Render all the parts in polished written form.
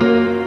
Welcome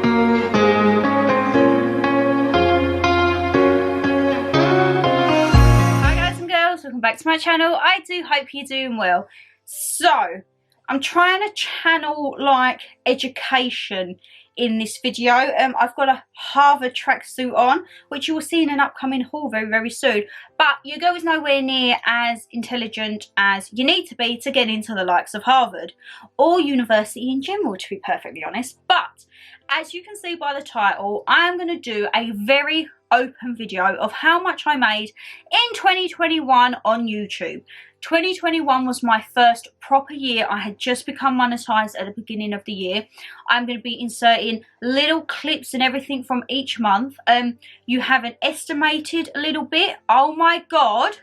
back to my channel. I do hope you're doing well. So I'm trying to channel like education in this video. I've got a Harvard tracksuit on, which you will see in an upcoming haul very soon, but your girl is nowhere near as intelligent as you need to be to get into the likes of Harvard or university in general, to be perfectly honest. But as you can see by the title, I am going to do a very open video of how much I made in 2021 on YouTube. 2021 was my first proper year. I had just become monetized at the beginning of the year. I'm going to be inserting little clips and everything from each month. You have an estimated little bit. Oh my god,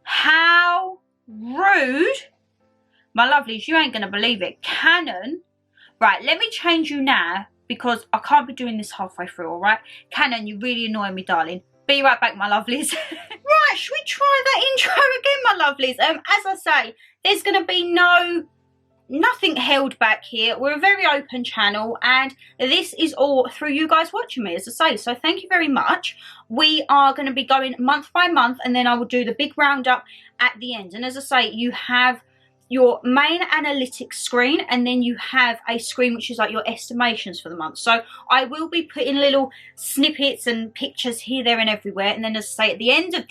how rude. My lovelies, you ain't going to believe it. Canon, right, let me change you now, because I can't be doing this halfway through, alright? Canon, you really annoy me, darling. Be right back, my lovelies. Right, should we try that intro again, my lovelies? As I say, there's going to be nothing held back here. We're a very open channel, and this is all through you guys watching me, as I say. So thank you very much. We are going to be going month by month, and then I will do the big roundup at the end. And as I say, you have your main analytics screen, and then you have a screen which is like your estimations for the month. So I will be putting little snippets and pictures here, there and everywhere, and then as I say, at the end of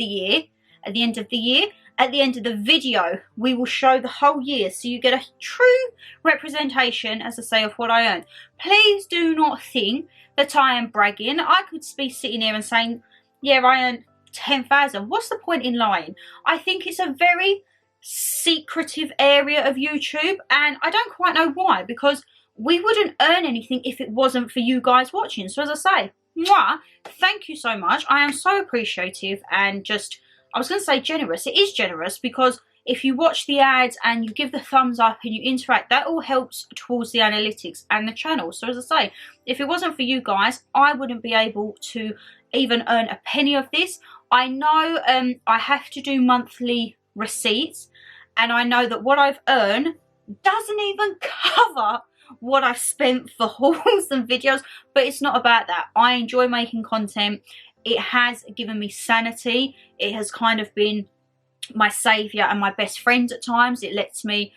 the video, we will show the whole year, so you get a true representation, as I say, of what I earned. Please do not think that I am bragging. I could be sitting here and saying, yeah, I earned 10,000. What's the point in lying? I think it's a very secretive area of YouTube, and I don't quite know why, because we wouldn't earn anything if it wasn't for you guys watching. So as I say, mwah, thank you so much. I am so appreciative and just, I was going to say generous. It is generous, because if you watch the ads and you give the thumbs up and you interact, that all helps towards the analytics and the channel. So as I say, if it wasn't for you guys, I wouldn't be able to even earn a penny of this. I know I have to do monthly receipts, and I know that what I've earned doesn't even cover what I've spent for hauls and videos, but it's not about that. I enjoy making content. It has given me sanity. It has kind of been my saviour and my best friend at times. It lets me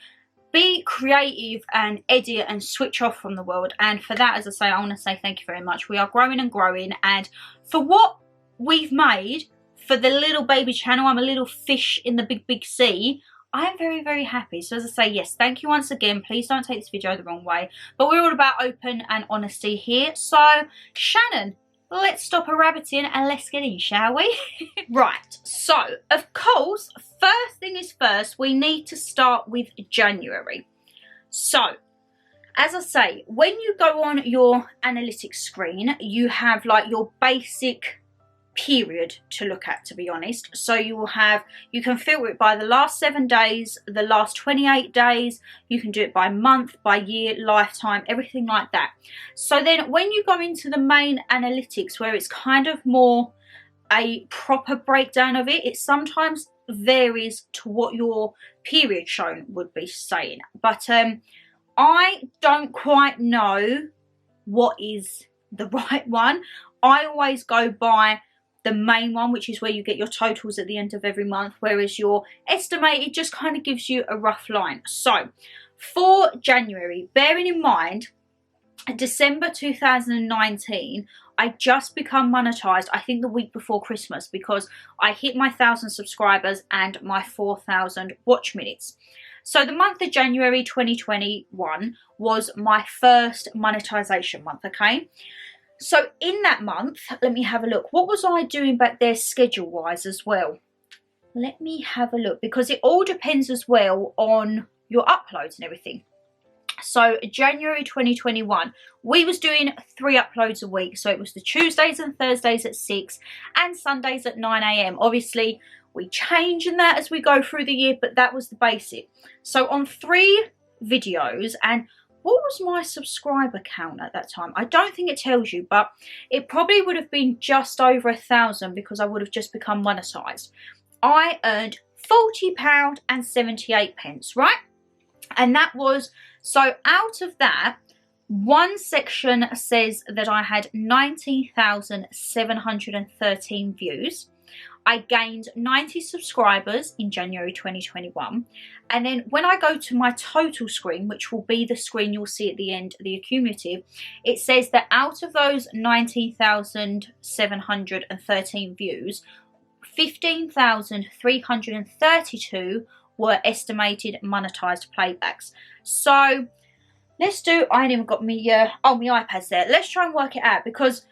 be creative and edit and switch off from the world, and for that, as I say, I want to say thank you very much. We are growing and growing, and for what we've made for the little baby channel, I'm a little fish in the big sea. I am very happy. So as I say, yes, thank you once again. Please don't take this video the wrong way, but we're all about open and honesty here. So Shannon, let's stop a rabbiting and let's get in, shall we? Right, so of course, first thing is first, we need to start with January. So as I say, when you go on your analytics screen, you have like your basic period to look at, to be honest. So you will have, you can filter it by the last 7 days, the last 28 days, you can do it by month, by year, lifetime, everything like that. So then when you go into the main analytics, where it's kind of more a proper breakdown of it, it sometimes varies to what your period shown would be saying, but I don't quite know what is the right one. I always go by the main one, which is where you get your totals at the end of every month, whereas your estimated just kind of gives you a rough line. So for January, bearing in mind December 2019, I just become monetized, I think the week before Christmas, because I hit my 1,000 subscribers and my 4,000 watch minutes. So the month of January 2021 was my first monetization month, okay? So in that month, let me have a look. What was I doing back there schedule-wise as well? Let me have a look, because it all depends as well on your uploads and everything. So January 2021, we was doing 3 uploads a week. So it was the Tuesdays and Thursdays at 6 and Sundays at 9 AM. Obviously, we change in that as we go through the year, but that was the basic. So on 3 videos, and what was my subscriber count at that time? I don't think it tells you, but it probably would have been just over 1,000, because I would have just become monetized. I earned £40.78, right? And that was, so out of that, One section says that I had 19,713 views. I gained 90 subscribers in January 2021. And then when I go to my total screen, which will be the screen you'll see at the end, the accumulative, it says that out of those 19,713 views, 15,332 were estimated monetized playbacks. So let's do, I ain't even got me, my iPad's there. Let's try and work it out, because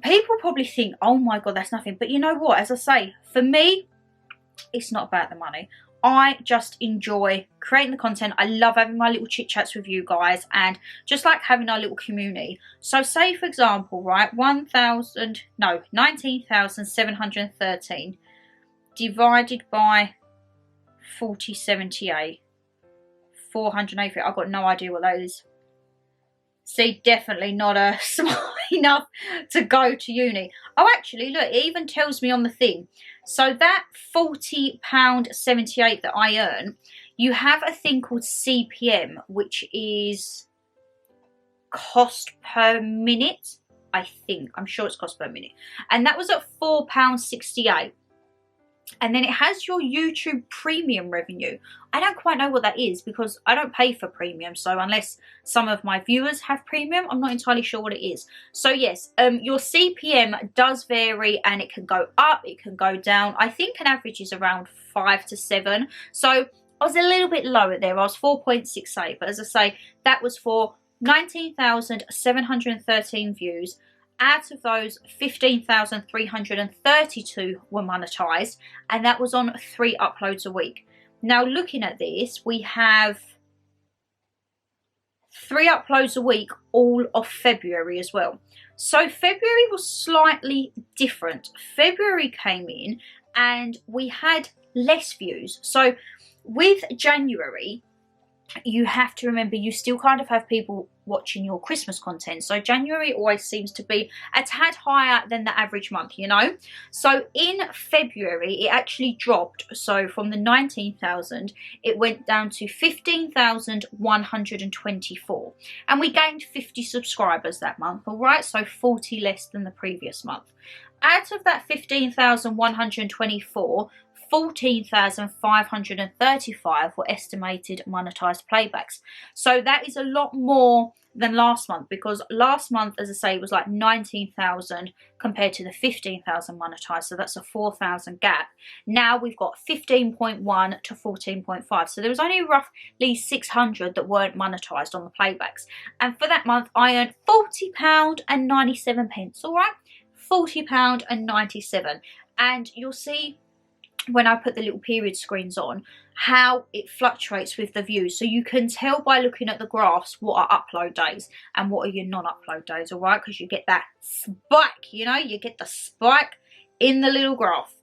people probably think, oh my god, that's nothing. But you know what, as I say, for me, it's not about the money. I just enjoy creating the content. I love having my little chit chats with you guys, and just like having our little community. So say for example, right, 19,713 divided by 4078, 483. I've got no idea what that is. See, definitely not smart enough to go to uni. Oh, actually, look, it even tells me on the thing. So that £40.78 that I earn, you have a thing called CPM, which is cost per minute, I think. I'm sure it's cost per minute. And that was at £4.68. And then it has your YouTube premium revenue. I don't quite know what that is, because I don't pay for premium. So unless some of my viewers have premium, I'm not entirely sure what it is. So yes, your CPM does vary, and it can go up, it can go down. I think an average is around 5 to 7. So I was a little bit lower there. I was 4.68. But as I say, that was for 19,713 views. Out of those, 15,332 were monetized, and that was on 3 uploads a week. Now looking at this, we have 3 uploads a week all of February as well. So February was slightly different. February came in and we had less views. So with January, you have to remember, you still kind of have people watching your Christmas content. So January always seems to be a tad higher than the average month, you know. So in February, it actually dropped. So from the 19,000, it went down to 15,124. And we gained 50 subscribers that month, all right? So 40 less than the previous month. Out of that 15,124, 14,535 were estimated monetized playbacks. So that is a lot more than last month, because last month, as I say, was like 19,000 compared to the 15,000 monetized. So that's a 4,000 gap. Now we've got 15.1 to 14.5. So there was only roughly 600 that weren't monetized on the playbacks. And for that month, I earned £40.97. All right, £40.97. And you'll see when I put the little period screens on how it fluctuates with the views. So you can tell by looking at the graphs what are upload days and what are your non-upload days, all right? Because you get that spike, you know, you get the spike in the little graph.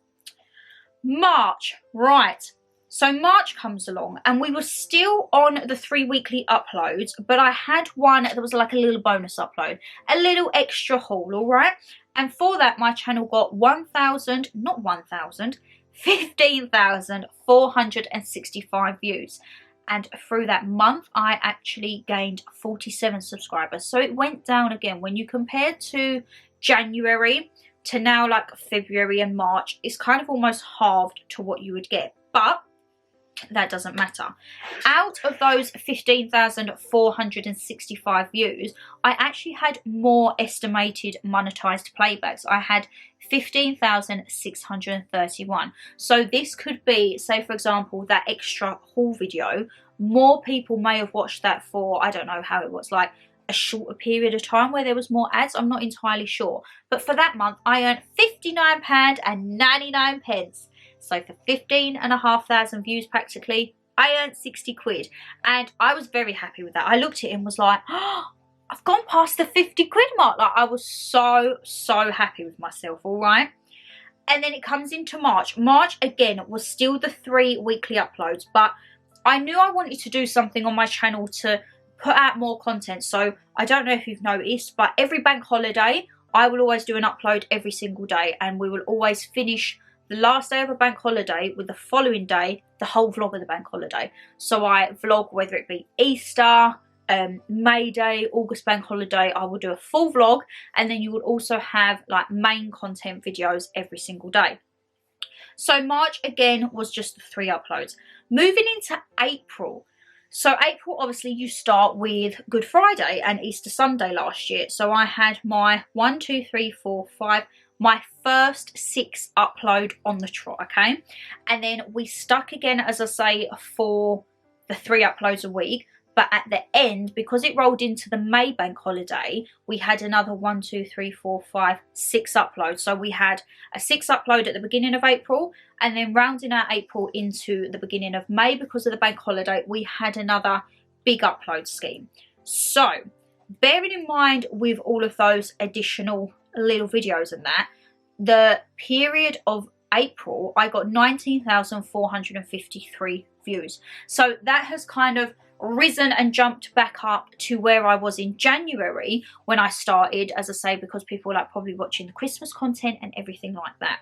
March, right. So March comes along and we were still on the 3 weekly uploads, but I had one that was like a little bonus upload, a little extra haul, all right? And for that, my channel got 15,465 views. And through that month, I actually gained 47 subscribers. So it went down again. When you compare to January to now, like February and March, it's kind of almost halved to what you would get. But that doesn't matter. Out of those 15,465 views, I actually had more estimated monetized playbacks. I had 15,631. So this could be, say for example, that extra haul video. More people may have watched that for, I don't know how it was, like a shorter period of time where there was more ads. I'm not entirely sure. But for that month, I earned £59.99. So for 15,500 views practically, I earned 60 quid. And I was very happy with that. I looked at it and was like, oh, I've gone past the 50 quid mark. Like, I was so happy with myself, all right? And then it comes into March. March, again, was still the 3 weekly uploads. But I knew I wanted to do something on my channel to put out more content. So I don't know if you've noticed, but every bank holiday, I will always do an upload every single day. And we will always finish the last day of a bank holiday with the following day, the whole vlog of the bank holiday. So I vlog whether it be Easter, May Day, August bank holiday, I will do a full vlog, and then you will also have like main content videos every single day. So March again was just the 3 uploads. Moving into April. So April, obviously you start with Good Friday and Easter Sunday last year. So I had my 1, 2, 3, 4, 5, my first 6 upload on the trot, okay? And then we stuck again, as I say, for the 3 uploads a week. But at the end, because it rolled into the May bank holiday, we had another 1, 2, 3, 4, 5, 6 uploads. So we had a 6 upload at the beginning of April, and then rounding out April into the beginning of May, because of the bank holiday, we had another big upload scheme. So bearing in mind with all of those additional little videos and that, the period of April, I got 19,453 views. So that has kind of risen and jumped back up to where I was in January when I started, as I say, because people were like probably watching the Christmas content and everything like that.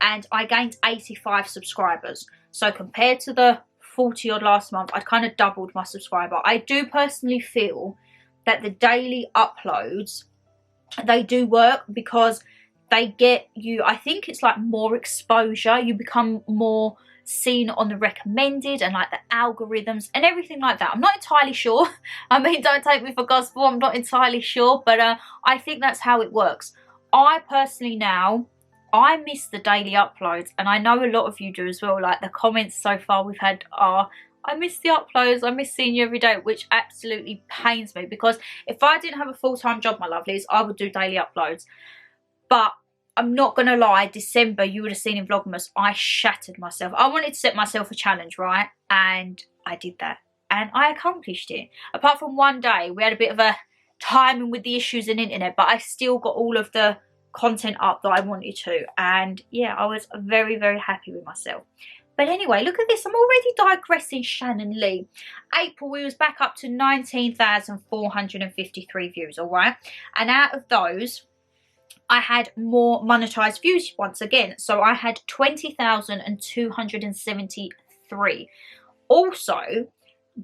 And I gained 85 subscribers. So compared to the 40 odd last month, I'd kind of doubled my subscriber. I do personally feel that the daily uploads, they do work because they get you, I think it's like more exposure. You become more seen on the recommended and like the algorithms and everything like that. I'm not entirely sure. I mean, don't take me for gospel, I'm not entirely sure, but I think that's how it works. I personally now, I miss the daily uploads, and I know a lot of you do as well. Like the comments so far we've had are, I miss the uploads, I miss seeing you every day, which absolutely pains me, because if I didn't have a full-time job, my lovelies, I would do daily uploads. But I'm not going to lie, December, you would have seen in Vlogmas, I shattered myself. I wanted to set myself a challenge, right? And I did that. And I accomplished it. Apart from one day, we had a bit of a timing with the issues in internet, but I still got all of the content up that I wanted to. And yeah, I was very, very happy with myself. But anyway, look at this. I'm already digressing, Shannon Lee. April, we was back up to 19,453 views, all right? And out of those, I had more monetized views once again. So I had 20,273. Also,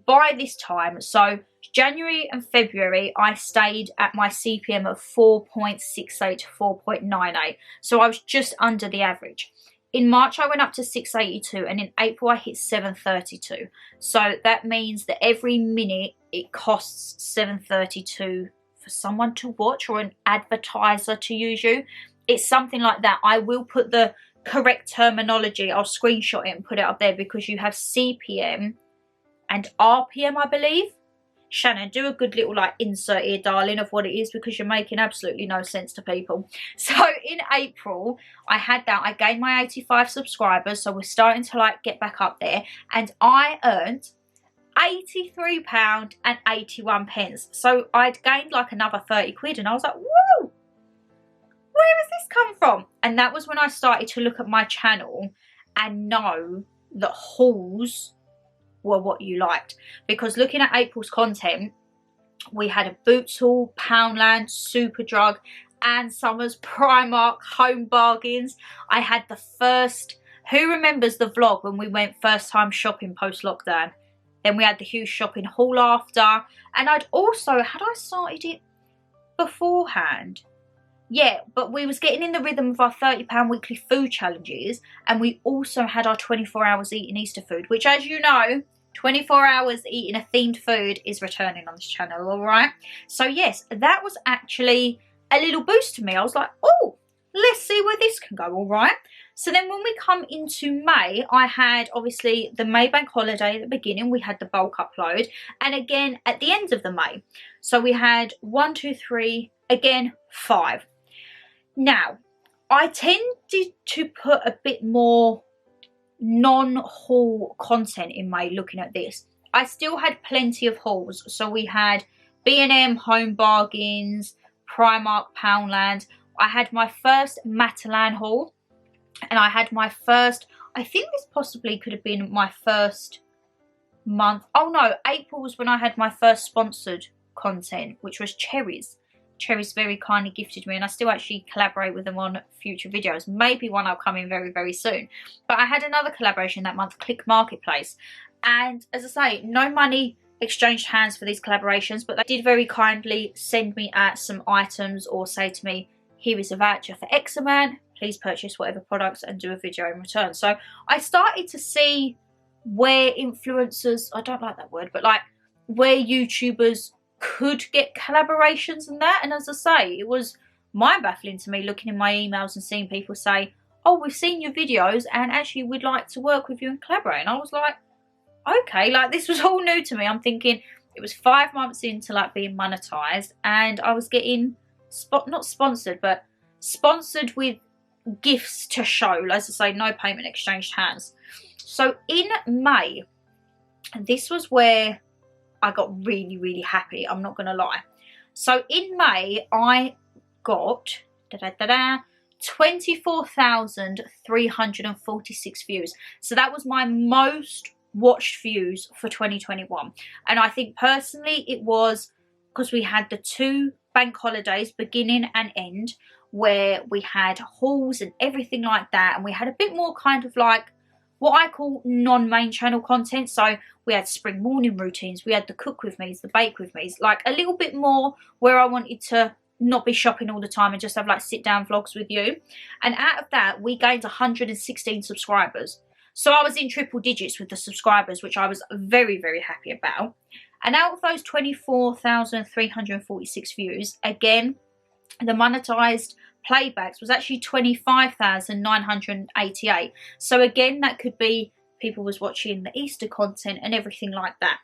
by this time, so January and February, I stayed at my CPM of 4.68 to 4.98. So I was just under the average. In March, I went up to 682, and in April, I hit 732. So that means that every minute it costs 732 for someone to watch, or an advertiser to use you. It's something like that. I will put the correct terminology. I'll screenshot it and put it up there, because you have CPM and RPM, I believe. Shannon, do a good little like insert here, darling, of what it is, because you're making absolutely no sense to people. So in April, I had that. I gained my 85 subscribers, so we're starting to like get back up there, and I earned £83.81. So I'd gained like another 30 quid, and I was like, whoa, where has this come from? And that was when I started to look at my channel and know that hauls were what you liked. Because looking at April's content, we had a Boots haul, Poundland, Superdrug, and Summers, Primark, Home Bargains. I had the first, who remembers the vlog when we went first time shopping post lockdown? Then we had the huge shopping haul after. And I'd also, had I started it beforehand? Yeah, but we was getting in the rhythm of our £30 weekly food challenges. And we also had our 24 hours eating Easter food, which, as you know, 24 hours eating a themed food is returning on this channel, all right? So yes, that was actually a little boost to me. I was like, oh, let's see where this can go, all right? So then when we come into May, I had obviously the May bank holiday at the beginning. We had the bulk upload, and again at the end of the May. So we had 1, 2, 3, again 5. Now, I tended to put a bit more non-haul content in May looking at this. I still had plenty of hauls. So we had B&M, Home Bargains, Primark, Poundland. I had my first Matalan haul, and I had my first, I think this possibly could have been my first month. Oh no, April was when I had my first sponsored content, which was cherries. Cherries very kindly gifted me, and I still actually collaborate with them on future videos. Maybe one will come in very, very soon. But I had another collaboration that month, Click Marketplace. And as I say, no money exchanged hands for these collaborations, but they did very kindly send me out some items or say to me, here is a voucher for X amount, please purchase whatever products and do a video in return. So I started to see where influencers, I don't like that word, but like where YouTubers could get collaborations and that. And as I say, it was mind-baffling to me looking in my emails and seeing people say, oh, we've seen your videos and actually we'd like to work with you and collaborate. And I was like, okay, like this was all new to me. I'm thinking it was 5 months into like being monetized and I was getting not sponsored, but sponsored with gifts to show. As I say, no payment exchanged hands. So in May, this was where I got really, really happy. I'm not going to lie. So in May, I got 24,346 views. So that was my most watched views for 2021. And I think personally it was because we had the 2 bank holidays, beginning and end, where we had hauls and everything like that. And we had a bit more kind of like what I call non-main channel content. So we had spring morning routines, we had the cook with me's, the bake with me's, like a little bit more where I wanted to not be shopping all the time and just have like sit down vlogs with you. And out of that, we gained 116 subscribers. So I was in triple digits with the subscribers, which I was very, very happy about. And out of those 24,346 views, again, the monetized playbacks was actually 25,988. So again, that could be people was watching the Easter content and everything like that.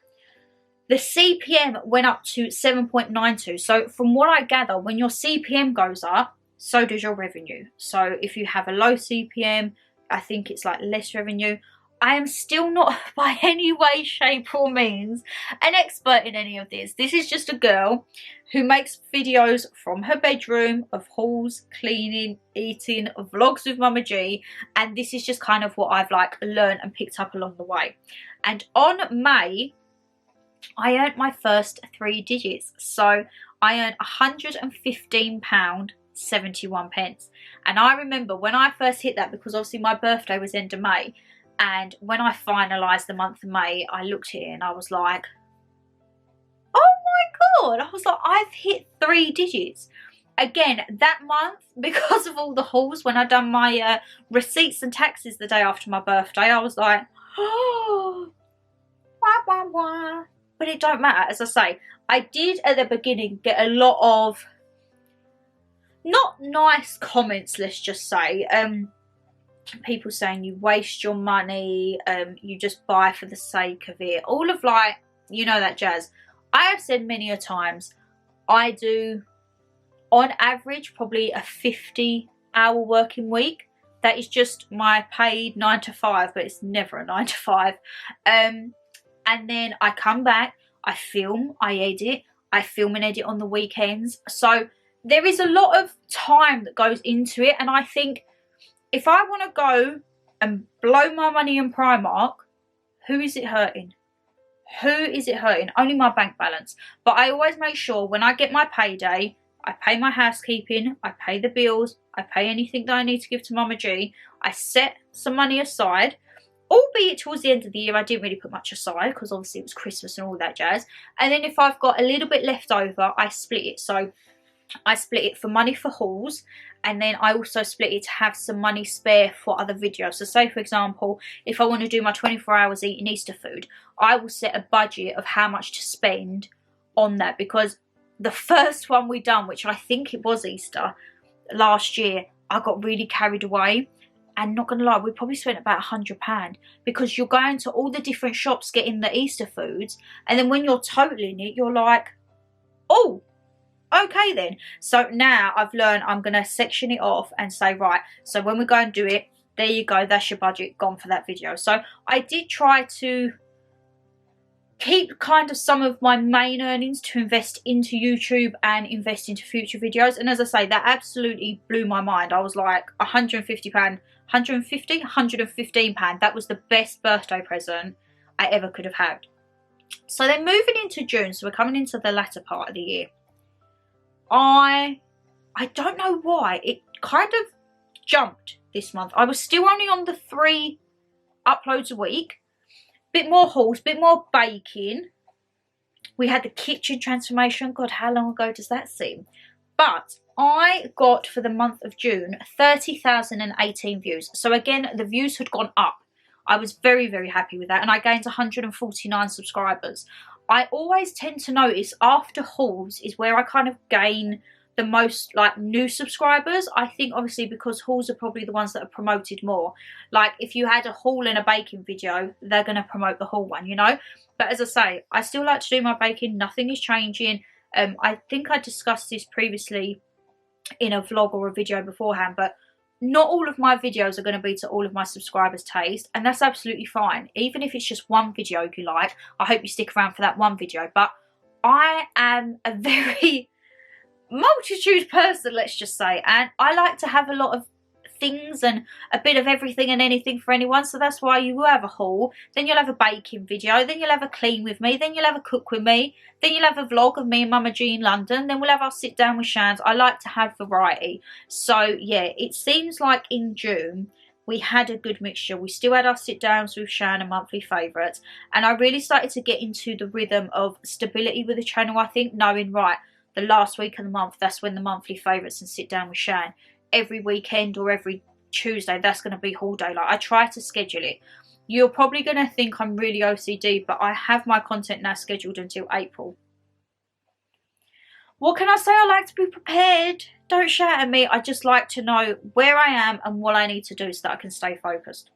The CPM went up to 7.92. So from what I gather, when your CPM goes up, so does your revenue. So if you have a low CPM, I think it's like less revenue. I am still not by any way, shape or means an expert in any of this. This is just a girl who makes videos from her bedroom of hauls, cleaning, eating, vlogs with Mama G. And this is just kind of what I've like learned and picked up along the way. And on May, I earned my first 3 digits. So I earned £115.71. And I remember when I first hit that, because obviously my birthday was end of May. And when I finalised the month of May, I looked at it and I was like, oh my God. I was like, I've hit 3 digits. Again, that month, because of all the hauls, when I done my receipts and taxes the day after my birthday, I was like, oh, wah, wah, wah. But it don't matter. As I say, I did at the beginning get a lot of not nice comments, let's just say. People saying you waste your money, you just buy for the sake of it, all of like, you know, that jazz. I have said many a times, I do on average probably a 50-hour working week. That is just my paid 9 to 5, but it's never a 9 to 5. And then I come back, I film, I edit, I film and edit on the weekends. So there is a lot of time that goes into it, and I think if I want to go and blow my money in Primark, who is it hurting? Who is it hurting? Only my bank balance. But I always make sure when I get my payday, I pay my housekeeping, I pay the bills, I pay anything that I need to give to Mama G. I set some money aside, albeit towards the end of the year I didn't really put much aside because obviously it was Christmas and all that jazz. And then if I've got a little bit left over, I split it. So I split it for money for hauls, and then I also split it to have some money spare for other videos. So say for example, if I want to do my 24 hours eating Easter food, I will set a budget of how much to spend on that, because the first one we done, which I think it was Easter last year, I got really carried away. And not gonna lie, we probably spent about £100, because you're going to all the different shops getting the Easter foods, and then when you're totaling it, you're like, oh, okay then. So now I've learned I'm going to section it off and say, right, so when we go and do it, there you go, that's your budget gone for that video. So I did try to keep kind of some of my main earnings to invest into YouTube and invest into future videos. And as I say, that absolutely blew my mind. I was like, £150, £115. That was the best birthday present I ever could have had. So then moving into June, so we're coming into the latter part of the year. I don't know why, it kind of jumped this month. I was still only on the 3 uploads a week. Bit more hauls, bit more baking. We had the kitchen transformation. God, how long ago does that seem? But I got, for the month of June, 30,018 views. So again, the views had gone up. I was very, very happy with that. And I gained 149 subscribers. I always tend to notice after hauls is where I kind of gain the most like new subscribers. I think obviously because hauls are probably the ones that are promoted more. Like if you had a haul and a baking video, they're going to promote the haul one, you know. But as I say, I still like to do my baking. Nothing is changing. I think I discussed this previously in a vlog or a video beforehand, but not all of my videos are going to be to all of my subscribers' taste, and that's absolutely fine. Even if it's just one video you like, I hope you stick around for that one video. But I am a very multitude person, let's just say, and I like to have a lot of things and a bit of everything and anything for anyone. So that's why you will have a haul, then you'll have a baking video, then you'll have a clean with me, then you'll have a cook with me, then you'll have a vlog of me and Mama G in London, then we'll have our sit down with Shans. I like to have variety. So yeah, it seems like in June we had a good mixture. We still had our sit downs with Shan and monthly favourites, and I really started to get into the rhythm of stability with the channel. I think knowing, right, the last week of the month, that's when the monthly favourites and sit down with Shan. Every weekend or every Tuesday, that's going to be haul day. Like, I try to schedule it. You're probably going to think I'm really OCD, but I have my content now scheduled until April. What can I say? I like to be prepared. Don't shout at me. I just like to know where I am and what I need to do so that I can stay focused.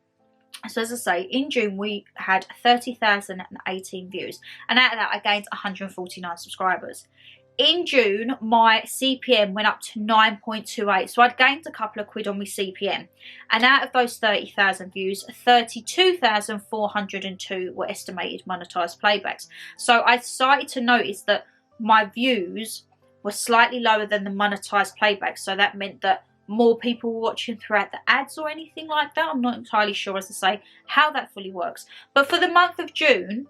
So as I say, in June we had 30,018 views, and out of that I gained 149 subscribers. In June, my CPM went up to 9.28, so I'd gained a couple of quid on my CPM. And out of those 30,000 views, 32,402 were estimated monetised playbacks. So I started to notice that my views were slightly lower than the monetised playbacks. So that meant that more people were watching throughout the ads or anything like that. I'm not entirely sure, as I say, how that fully works. But for the month of June,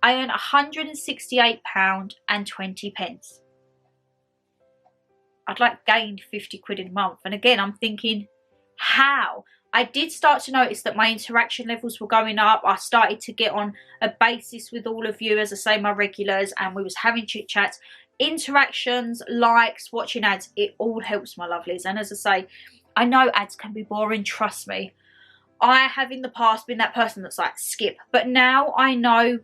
I earned £168.20. I'd like gained 50 quid in a month. And again, I'm thinking, how? I did start to notice that my interaction levels were going up. I started to get on a basis with all of you, as I say, my regulars, and we was having chit chats. Interactions, likes, watching ads, it all helps, my lovelies. And as I say, I know ads can be boring, trust me. I have in the past been that person that's like, skip. But now I know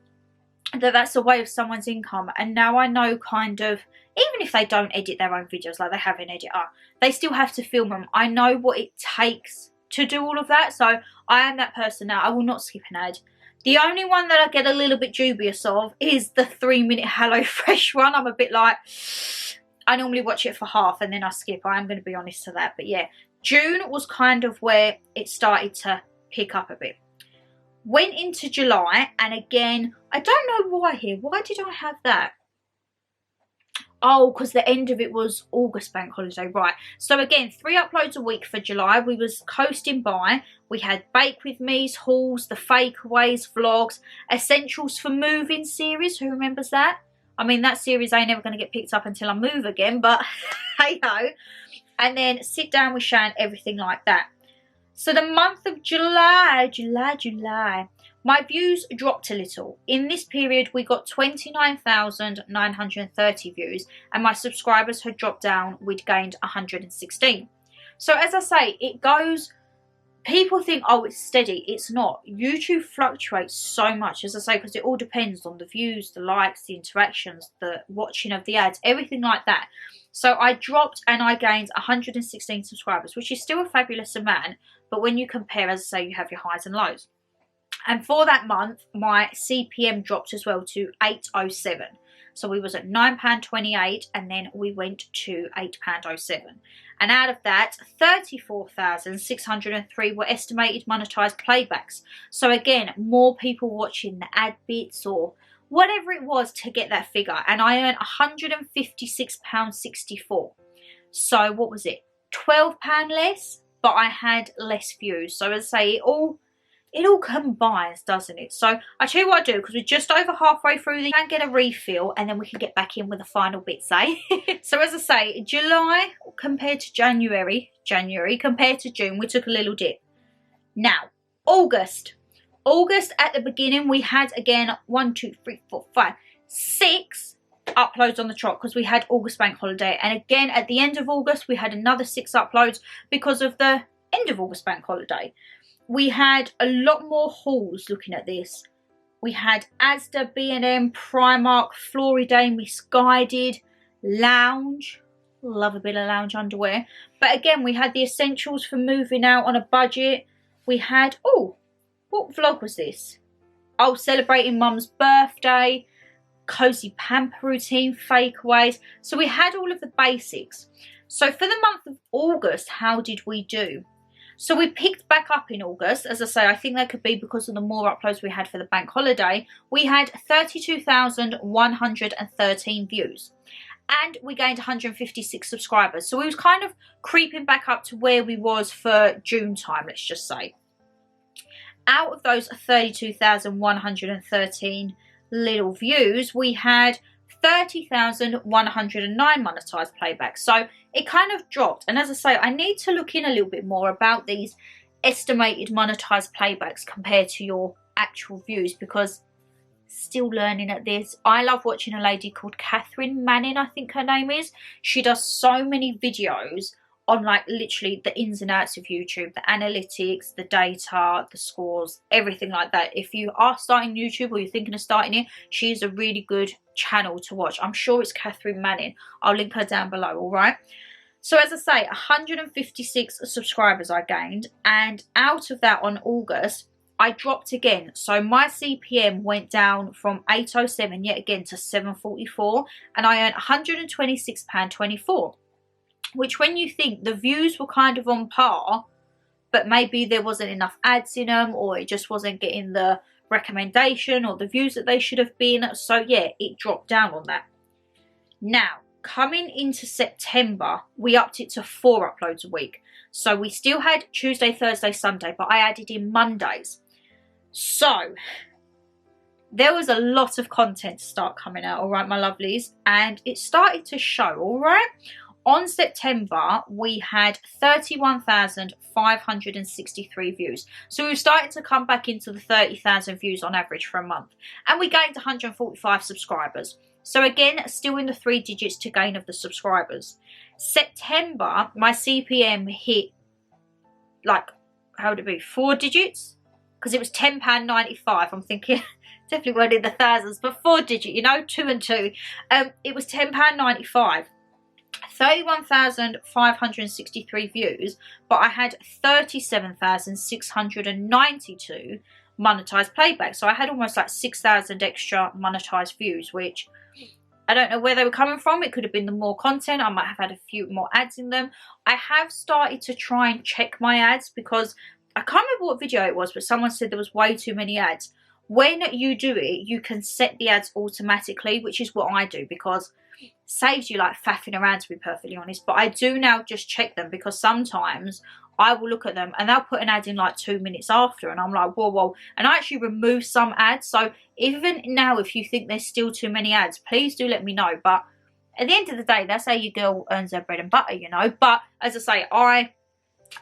that that's a way of someone's income, and now I know kind of, even if they don't edit their own videos, like they have an editor, they still have to film them. I know what it takes to do all of that, so I am that person now. I will not skip an ad. The only one that I get a little bit dubious of is the 3-minute HelloFresh one. I'm a bit like, I normally watch it for half and then I skip. I am going to be honest to that. But yeah, June was kind of where it started to pick up a bit. Went into July, and again, I don't know why here. Why did I have that? Oh, because the end of it was August bank holiday, right. So again, 3 uploads a week for July. We was coasting by. We had Bake With Me's, hauls, the fakeaways, vlogs, Essentials for Moving series. Who remembers that? I mean, that series ain't never going to get picked up until I move again, but hey-ho. And then Sit Down with Shan, everything like that. So the month of July, my views dropped a little. In this period, we got 29,930 views, and my subscribers had dropped down. We'd gained 116. So as I say, it goes, people think, oh, it's steady. It's not. YouTube fluctuates so much, as I say, because it all depends on the views, the likes, the interactions, the watching of the ads, everything like that. So I dropped and I gained 116 subscribers, which is still a fabulous amount. But when you compare, as I say, you have your highs and lows. And for that month, my CPM dropped as well to £8.07. So we was at £9.28, and then we went to £8.07. And out of that, 34,603 were estimated monetised playbacks. So again, more people watching the ad bits or whatever it was to get that figure. And I earned £156.64. So what was it? £12 less, but I had less views. So as I say, it all combines, doesn't it? So I tell you what I do, because we're just over halfway through, we can get a refill and then we can get back in with the final bits, eh? So as I say, July compared to January compared to June, we took a little dip. Now, August at the beginning, we had again 1, 2, 3, 4, 5, 6 uploads on the trot because we had August bank holiday, and again at the end of August we had another 6 uploads because of the end of August bank holiday. We had a lot more hauls. Looking at this, we had Asda, B&M, Primark, Floriday, Misguided, Lounge. Love a bit of lounge underwear. But again, we had the essentials for moving out on a budget. We had, oh, what vlog was this? Oh, celebrating mum's birthday, cozy pamper routine, fakeaways. So we had all of the basics. So for the month of August, how did we do? So we picked back up in August. As I say, I think that could be because of the more uploads we had for the bank holiday. We had 32,113 views. And we gained 156 subscribers. So we was kind of creeping back up to where we was for June time, let's just say. Out of those 32,113 little views, we had 30,109 monetized playbacks. So it kind of dropped. And as I say, I need to look in a little bit more about these estimated monetized playbacks compared to your actual views, because still learning at this. I love watching a lady called Catherine Manning, I think her name is. She does so many videos on like literally the ins and outs of YouTube, the analytics, the data, the scores, everything like that. If you are starting YouTube or you're thinking of starting it, she's a really good channel to watch. I'm sure it's Catherine Manning. I'll link her down below, all right? So as I say, 156 subscribers I gained, and out of that on August, I dropped again. So my CPM went down from 807 yet again to 744, and I earned £126.24. Which, when you think the views were kind of on par, but maybe there wasn't enough ads in them, or it just wasn't getting the recommendation or the views that they should have been. So yeah, it dropped down on that. Now, coming into September, we upped it to 4 uploads a week. So we still had Tuesday, Thursday, Sunday, but I added in Mondays. So there was a lot of content to start coming out, all right, my lovelies, and it started to show, all right? On September, we had 31,563 views. So we were starting to come back into the 30,000 views on average for a month. And we gained 145 subscribers. So again, still in the 3 digits to gain of the subscribers. September, my CPM hit, like, how would it be, 4 digits? Because it was £10.95. I'm thinking, definitely weren't in the thousands, but 4 digit, you know, 2 and 2. It was £10.95. 31,563 views, but I had 37,692 monetized playbacks. So I had almost like 6,000 extra monetized views, which I don't know where they were coming from. It could have been the more content. I might have had a few more ads in them. I have started to try and check my ads because I can't remember what video it was, but someone said there was way too many ads. When you do it, you can set the ads automatically, which is what I do, because it saves you like faffing around, to be perfectly honest. But I do now just check them, because sometimes I will look at them and they'll put an ad in like 2 minutes after, and I'm like, whoa, whoa. And I actually remove some ads. So even now, if you think there's still too many ads, please do let me know. But at the end of the day, that's how your girl earns her bread and butter, you know. But as I say,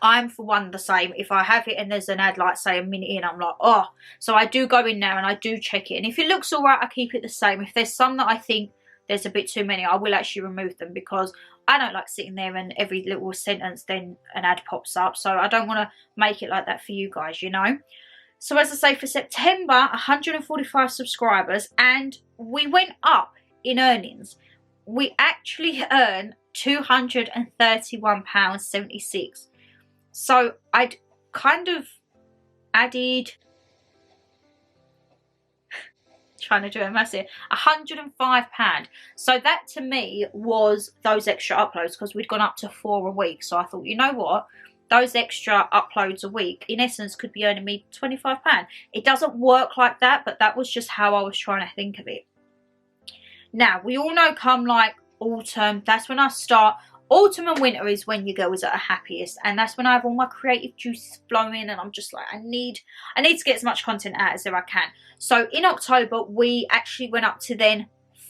I'm for one the same. If I have it and there's an ad like say a minute in, I'm like, oh. So I do go in now and I do check it. And if it looks all right, I keep it the same. If there's some that I think there's a bit too many, I will actually remove them, because I don't like sitting there and every little sentence then an ad pops up. So I don't want to make it like that for you guys, you know. So as I say, for September, 145 subscribers, and we went up in earnings. We actually earned £231.76. So I'd kind of added, trying to do a massive, £105. So that to me was those extra uploads, because we'd gone up to 4 a week. So I thought, you know what, those extra uploads a week in essence could be earning me £25. It doesn't work like that, but that was just how I was trying to think of it. Now, we all know come like autumn, that's when I start. Autumn and winter is when your girl is at her happiest, and that's when I have all my creative juices flowing, and I'm just like, I need to get as much content out as I can. So in October, we actually went up to then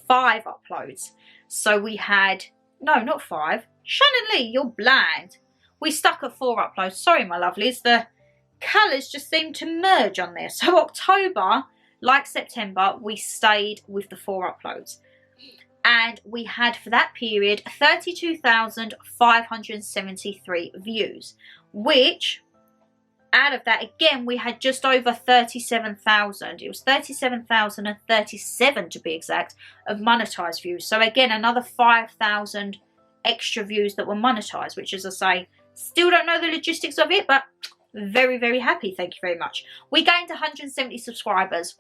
5 uploads. So we had, no, not 5. Shannon Lee, you're blind. We stuck at 4 uploads. Sorry, my lovelies, the colours just seem to merge on there. So October, like September, we stayed with the 4 uploads. And we had, for that period, 32,573 views, which, out of that, again, we had just over 37,000. It was 37,037 to be exact, of monetized views. So again, another 5,000 extra views that were monetized, which, as I say, still don't know the logistics of it, but very, very happy. Thank you very much. We gained 170 subscribers.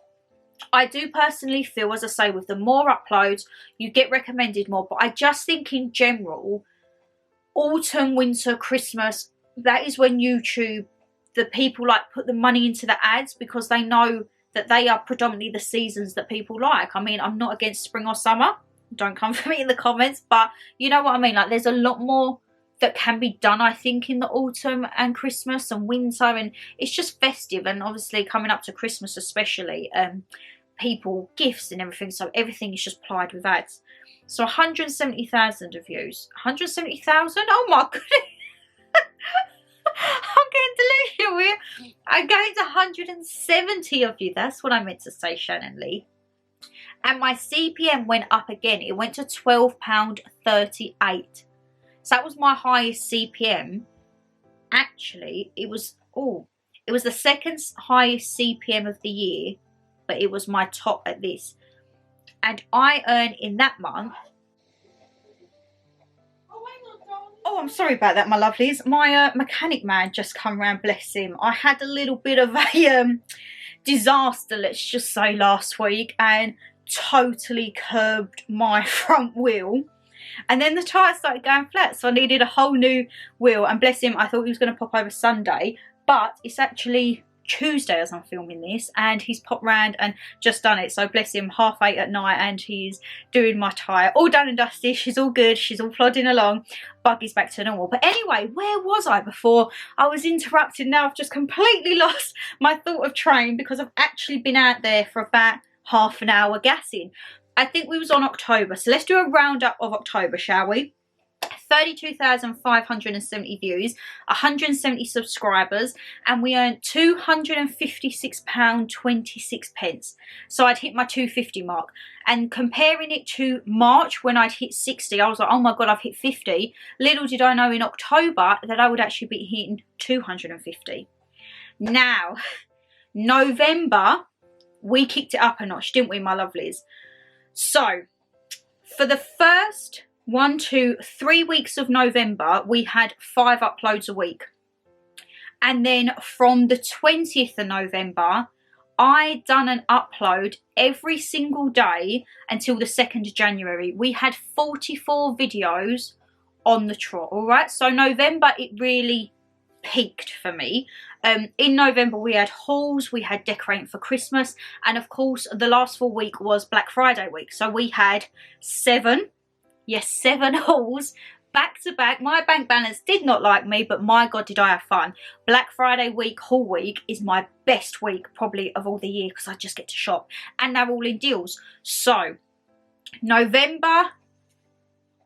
I do personally feel, as I say, with the more uploads, you get recommended more. But I just think in general, autumn, winter, Christmas, that is when YouTube, the people like put the money into the ads because they know that they are predominantly the seasons that people like. I mean, I'm not against spring or summer. Don't come for me in the comments. But you know what I mean? Like, there's a lot more that can be done, I think, in the autumn and Christmas and winter. And it's just festive. And obviously coming up to Christmas especially, people, gifts and everything, so everything is just plied with ads. So 170,000 of views. 170,000? Oh my goodness. I'm getting delusional here. I gained 170 of you. That's what I meant to say, Shannon Lee. And my CPM went up again. It went to £12.38. So that was my highest CPM. Actually, it was the second highest CPM of the year, but it was my top at this. And I earned in that month... Oh, I'm sorry about that, my lovelies. My mechanic man just come round, bless him. I had a little bit of a disaster, let's just say, last week, and totally curbed my front wheel. And then the tyre started going flat, so I needed a whole new wheel. And bless him, I thought he was going to pop over Sunday, but it's actually Tuesday as I'm filming this, and he's popped round and just done it. So bless him, 8:30 at night, and he's doing my tyre. All done and dusty, she's all good, she's all plodding along. Buggy's back to normal. But anyway, where was I before I was interrupted? Now I've just completely lost my thought of train because I've actually been out there for about half an hour gassing. I think we was on October, so let's do a roundup of October, shall we? 32,570 views, 170 subscribers, and we earned £256.26. So I'd hit my 250 mark. And comparing it to March, when I'd hit 60, I was like, oh my god, I've hit 50. Little did I know in October that I would actually be hitting 250. Now, November, we kicked it up a notch, didn't we, my lovelies? So, for the first 1, 2, 3 weeks of November, we had 5 uploads a week. And then from the 20th of November, I done an upload every single day until the 2nd of January. We had 44 videos on the trot, all right? So November, it really peaked for me. In November, we had hauls, we had decorating for Christmas, and of course, the last full week was Black Friday week. So we had 7 hauls back to back. My bank balance did not like me, but my god, did I have fun. Black Friday week, haul week, is my best week probably of all the year because I just get to shop, and they're all in deals. So November,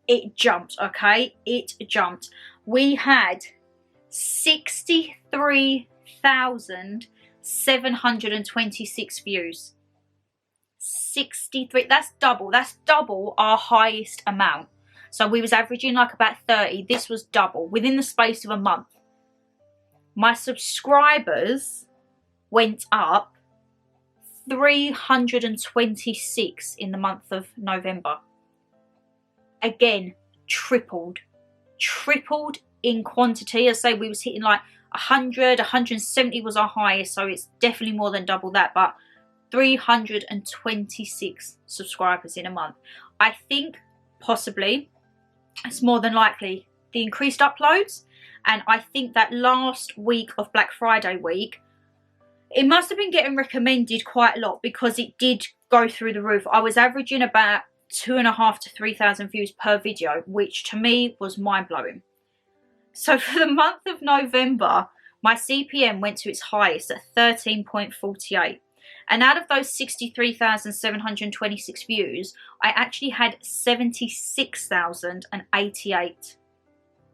it jumped, okay? It jumped. We had 63,726 views. 63, that's double our highest amount. So we was averaging like about 30. This was double within the space of a month. My subscribers went up 326 in the month of November. Again, tripled in quantity. I say we was hitting like 100, 170 was our highest, so it's definitely more than double that, but 326 subscribers in a month. I think possibly it's more than likely the increased uploads, and I think that last week of Black Friday week, it must have been getting recommended quite a lot because it did go through the roof. I was averaging about 2,500 to 3,000 views per video, which to me was mind-blowing. So for the month of November, my CPM went to its highest at 13.48. And out of those 63,726 views, I actually had 76,088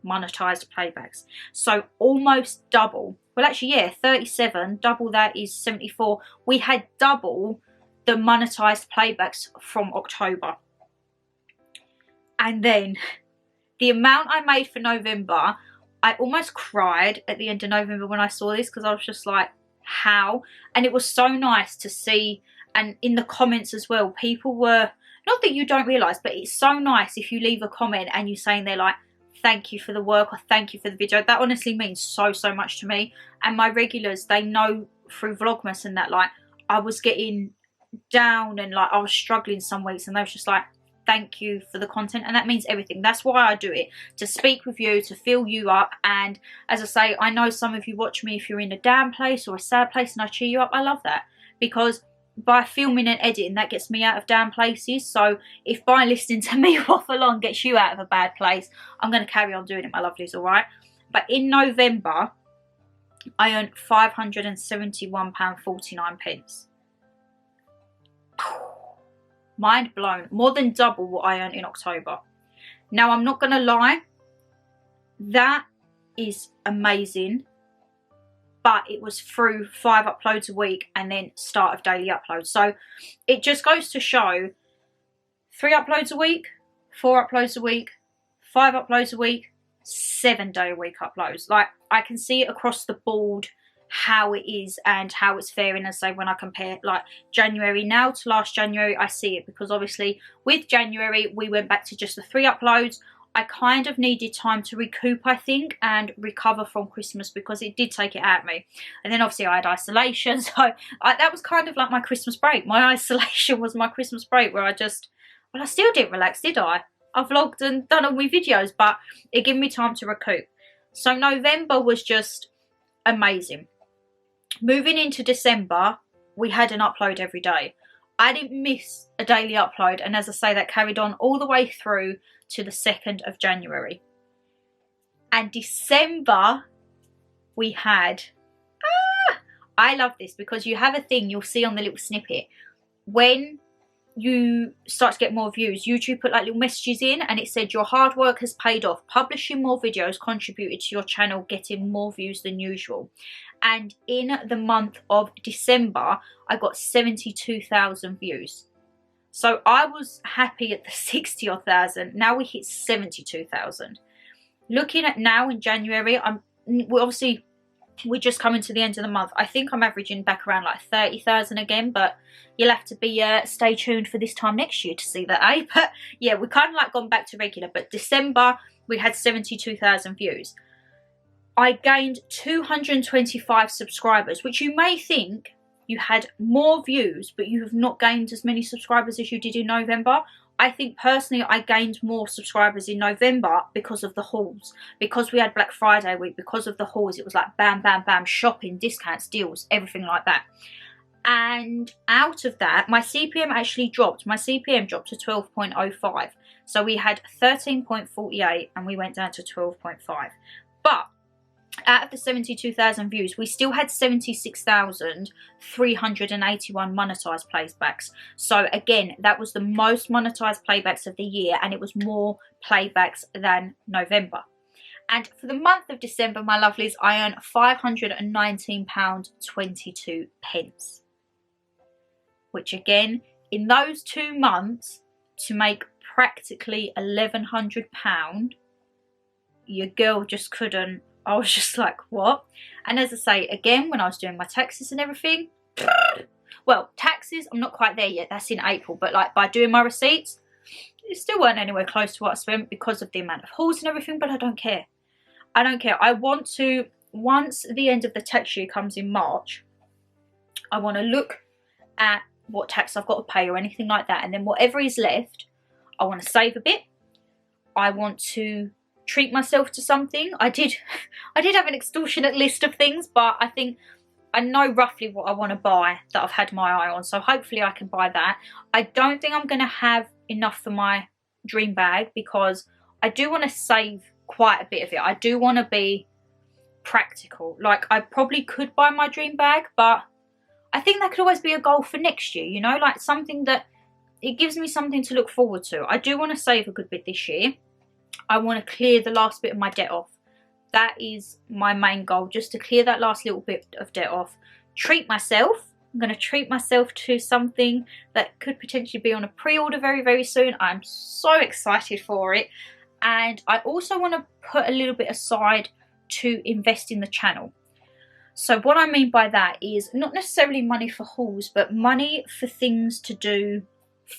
monetized playbacks. So almost double. Well, actually, yeah, 37. Double that is 74. We had double the monetized playbacks from October. And then the amount I made for November, I almost cried at the end of November when I saw this, because I was just like, how? And it was so nice to see, and in the comments as well, people were, not that you don't realise, but it's so nice if you leave a comment and you're saying they're like, thank you for the work, or thank you for the video. That honestly means so much to me. And my regulars, they know through Vlogmas and that, like, I was getting down and like I was struggling some weeks, and they was just like, thank you for the content. And that means everything. That's why I do it, to speak with you, to fill you up. And as I say, I know some of you watch me if you're in a down place or a sad place, and I cheer you up. I love that, because by filming and editing, that gets me out of down places. So if by listening to me waffle on gets you out of a bad place, I'm going to carry on doing it, my lovelies, all right? But in November, I earned £571.49. Mind blown. More than double what I earned in October. Now, I'm not going to lie, that is amazing, but it was through 5 uploads a week and then start of daily uploads. So it just goes to show 3 uploads a week, 4 uploads a week, 5 uploads a week, 7-day-a-week uploads. Like, I can see it across the board how it is and how it's faring. And so when I compare like January now to last January, I see it, because obviously with January we went back to just the 3 uploads. I kind of needed time to recoup, I think, and recover from Christmas, because it did take it out of me. And then obviously I had isolation, so that was kind of like my Christmas break. My isolation was my Christmas break, where I just, well, I still didn't relax, did I? I vlogged and done all my videos, but it gave me time to recoup. So November was just amazing. Moving into December, we had an upload every day. I didn't miss a daily upload, and as I say, that carried on all the way through to the 2nd of January. And December, we had, I love this, because you have a thing you'll see on the little snippet. When you start to get more views, YouTube put like little messages in, and it said your hard work has paid off. Publishing more videos contributed to your channel getting more views than usual. And in the month of December, I got 72,000 views. So I was happy at the 60,000. Now we hit 72,000. Looking at now in January, we're just coming to the end of the month. I think I'm averaging back around like 30,000 again, but you'll have to be stay tuned for this time next year to see that, eh? But yeah, we kind of like gone back to regular. But December, we had 72,000 views. I gained 225 subscribers, which you may think you had more views, but you have not gained as many subscribers as you did in November. I think personally I gained more subscribers in November because of the hauls, because we had Black Friday week, because of the hauls. It was like bam, bam, bam, shopping, discounts, deals, everything like that. And out of that, my CPM actually dropped. My CPM dropped to 12.05. So we had 13.48 and we went down to 12.5. But out of the 72,000 views, we still had 76,381 monetized playbacks. So again, that was the most monetized playbacks of the year, and it was more playbacks than November. And for the month of December, my lovelies, I earned £519.22. Which again, in those 2 months, to make practically £1,100, your girl just couldn't. I was just like, what? And as I say, again, when I was doing my taxes and everything, well, taxes, I'm not quite there yet. That's in April. But like by doing my receipts, it still weren't anywhere close to what I spent because of the amount of hauls and everything. But I don't care. I don't care. I want to, once the end of the tax year comes in March, I want to look at what tax I've got to pay or anything like that. And then whatever is left, I want to save a bit. I want to treat myself to something. I did have an extortionate list of things, but I think I know roughly what I want to buy that I've had my eye on, so hopefully I can buy that. I don't think I'm going to have enough for my dream bag, because I do want to save quite a bit of it. I do want to be practical. Like, I probably could buy my dream bag, but I think that could always be a goal for next year, you know, like something that it gives me something to look forward to. I do want to save a good bit this year. I want to clear the last bit of my debt off. That is my main goal, just to clear that last little bit of debt off. Treat myself, I'm going to treat myself to something that could potentially be on a pre-order very, very soon. I'm so excited for it. And I also want to put a little bit aside to invest in the channel. So what I mean by that is not necessarily money for hauls, but money for things to do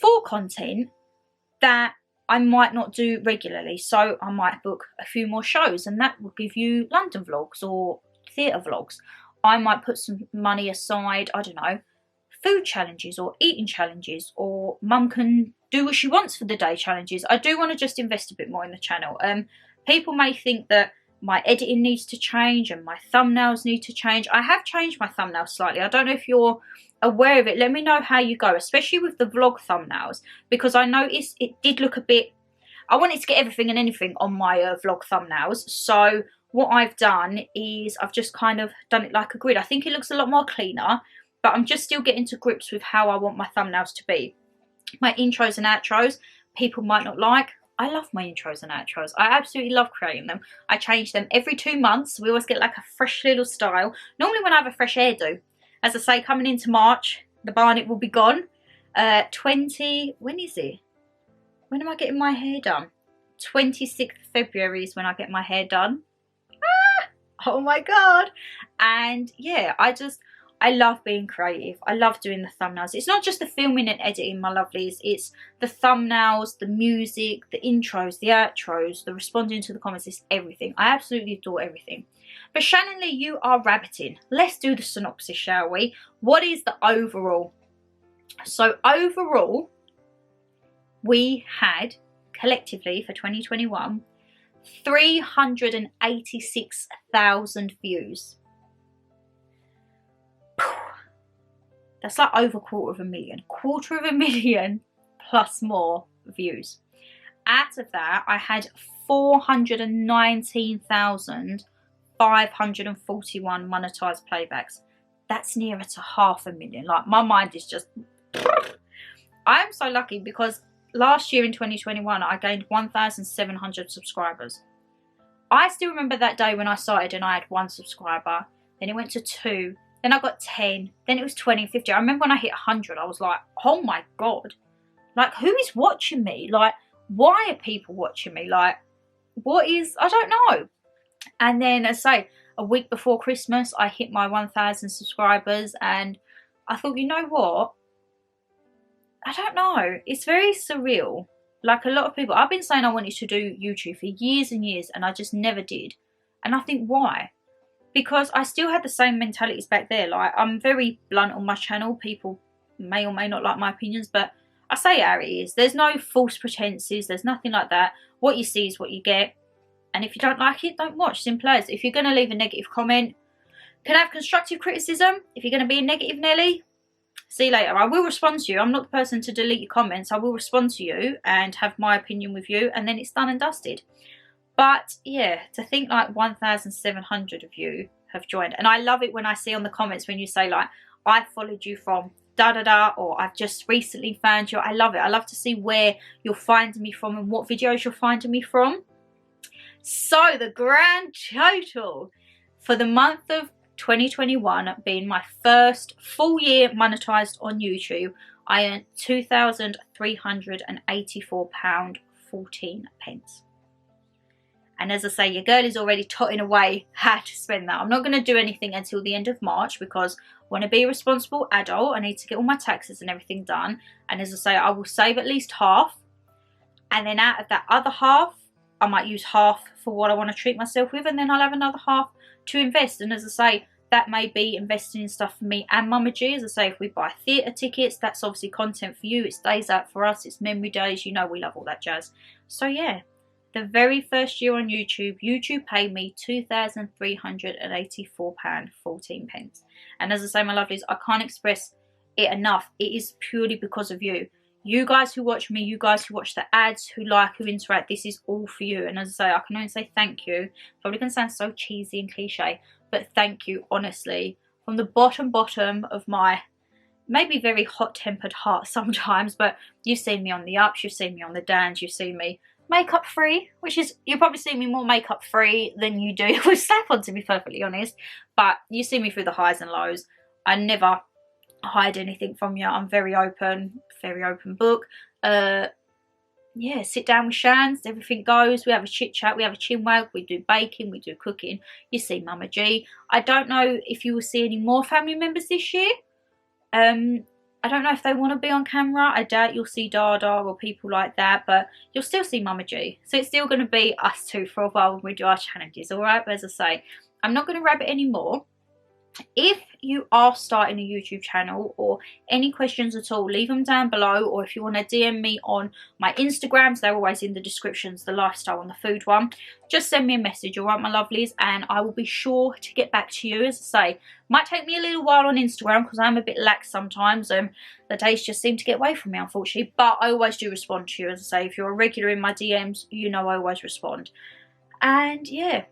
for content that I might not do regularly. So I might book a few more shows, and that will give you London vlogs or theatre vlogs. I might put some money aside, I don't know, food challenges or eating challenges, or mum can do what she wants for the day challenges. I do want to just invest a bit more in the channel. People may think that my editing needs to change and my thumbnails need to change. I have changed my thumbnails slightly. I don't know if you're aware of it. Let me know how you go, especially with the vlog thumbnails, because I noticed it did look a bit, I wanted to get everything and anything on my vlog thumbnails. So what I've done is I've just kind of done it like a grid. I think it looks a lot more cleaner, but I'm just still getting to grips with how I want my thumbnails to be. My intros and outros, people might not like. I love my intros and outros. I absolutely love creating them. I change them every 2 months. We always get like a fresh little style. Normally when I have a fresh hairdo. As I say, coming into March, the barnet will be gone. When is it? When am I getting my hair done? 26th February is when I get my hair done. Oh my god. And yeah, I love being creative. I love doing the thumbnails. It's not just the filming and editing, my lovelies. It's the thumbnails, the music, the intros, the outros, the responding to the comments. It's everything. I absolutely adore everything. But Shannon Lee, you are rabbiting. Let's do the synopsis, shall we? What is the overall? So overall, we had collectively for 2021 386,000 views. That's like over 250,000. 250,000 plus more views. Out of that, I had 419,541 monetized playbacks. That's nearer to 500,000. Like, my mind is just... I am so lucky because last year in 2021, I gained 1,700 subscribers. I still remember that day when I started and I had 1 subscriber. Then it went to 2. Then I got 10. Then it was 20, 50. I remember when I hit 100, I was like, oh my god. Like, who is watching me? Like, why are people watching me? Like, what is... I don't know. And then, as I say, a week before Christmas, I hit my 1,000 subscribers. And I thought, you know what? I don't know. It's very surreal. Like, a lot of people... I've been saying I wanted to do YouTube for years and years, and I just never did. And I think, why? Because I still had the same mentalities back there. Like, I'm very blunt on my channel. People may or may not like my opinions, but I say it how it is. There's no false pretenses. There's nothing like that. What you see is what you get. And if you don't like it, don't watch. Simple as. If you're going to leave a negative comment, can I have constructive criticism? If you're going to be a negative Nelly, see you later. I will respond to you. I'm not the person to delete your comments. I will respond to you and have my opinion with you, and then it's done and dusted. But yeah, to think like 1,700 of you have joined. And I love it when I see on the comments when you say like, I followed you from da-da-da, or I've just recently found you. I love it. I love to see where you're finding me from and what videos you're finding me from. So the grand total for the month of 2021 being my first full year monetized on YouTube, I earned £2,384.14. And as I say, your girl is already totting away how to spend that. I'm not going to do anything until the end of March because I want to be a responsible adult. I need to get all my taxes and everything done. And as I say, I will save at least half. And then out of that other half, I might use half for what I want to treat myself with. And then I'll have another half to invest. And as I say, that may be investing in stuff for me and Mama G. As I say, if we buy theatre tickets, that's obviously content for you. It stays out for us. It's memory days. You know we love all that jazz. So yeah. The very first year on YouTube, YouTube paid me £2,384.14. And as I say, my lovelies, I can't express it enough. It is purely because of you. You guys who watch me, you guys who watch the ads, who like, who interact, this is all for you. And as I say, I can only say thank you. Probably going to sound so cheesy and cliche, but thank you, honestly. From the bottom of my maybe very hot-tempered heart sometimes, but you've seen me on the ups, you've seen me on the downs, you've seen me makeup free, which is, you probably see me more makeup free than you do with Snap-on, to be perfectly honest, but you see me through the highs and lows. I never hide anything from you. I'm very open book. Yeah, sit down with Shans, everything goes. We have a chit chat, we have a chinwag, we do baking, we do cooking. You see Mama G. I don't know if you will see any more family members this year. I don't know if they want to be on camera. I doubt you'll see Dada or people like that, but you'll still see Mama G. So it's still going to be us two for a while when we do our challenges, alright? But as I say, I'm not going to rabbit anymore. If you are starting a YouTube channel or any questions at all, leave them down below, or if you want to DM me on my Instagrams, they're always in the descriptions, the lifestyle and the food one. Just send me a message, alright my lovelies, and I will be sure to get back to you. As I say, might take me a little while on Instagram because I'm a bit lax sometimes. The days just seem to get away from me, unfortunately, but I always do respond to you. As I say, if you're a regular in my DMs, you know I always respond. And yeah,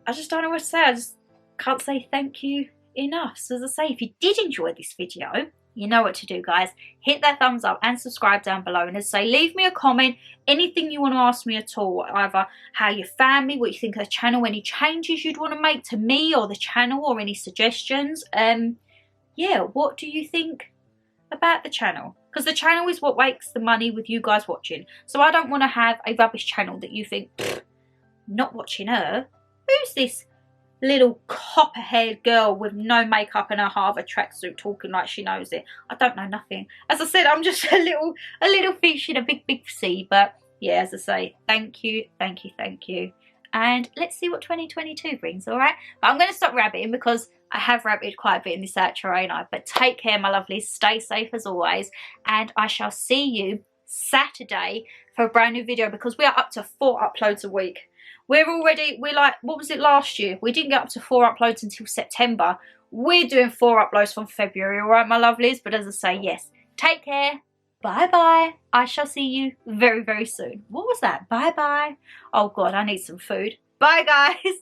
I just don't know what to say. I just can't say thank you enough. So as I say, if you did enjoy this video, you know what to do, guys. Hit that thumbs up and subscribe down below. And as I say, leave me a comment, anything you want to ask me at all, either how your family, what you think of the channel, any changes you'd want to make to me or the channel, or any suggestions. Yeah, what do you think about the channel? Because the channel is what makes the money with you guys watching. So I don't want to have a rubbish channel that you think, not watching her. Who's this little copper-haired girl with no makeup and a Harvard tracksuit talking like she knows it? I don't know nothing. As I said, I'm just a little fish in a big sea. But yeah, as I say, thank you. And let's see what 2022 brings, alright? But I'm going to stop rabbiting because I have rabbited quite a bit in this outro, ain't I? But take care, my lovelies. Stay safe as always. And I shall see you Saturday for a brand new video, because we are up to 4 uploads a week. We're like, what was it last year? We didn't get up to 4 uploads until September. We're doing 4 uploads from February, alright, my lovelies? But as I say, yes, take care. Bye-bye. I shall see you very soon. What was that? Bye-bye. Oh, God, I need some food. Bye, guys.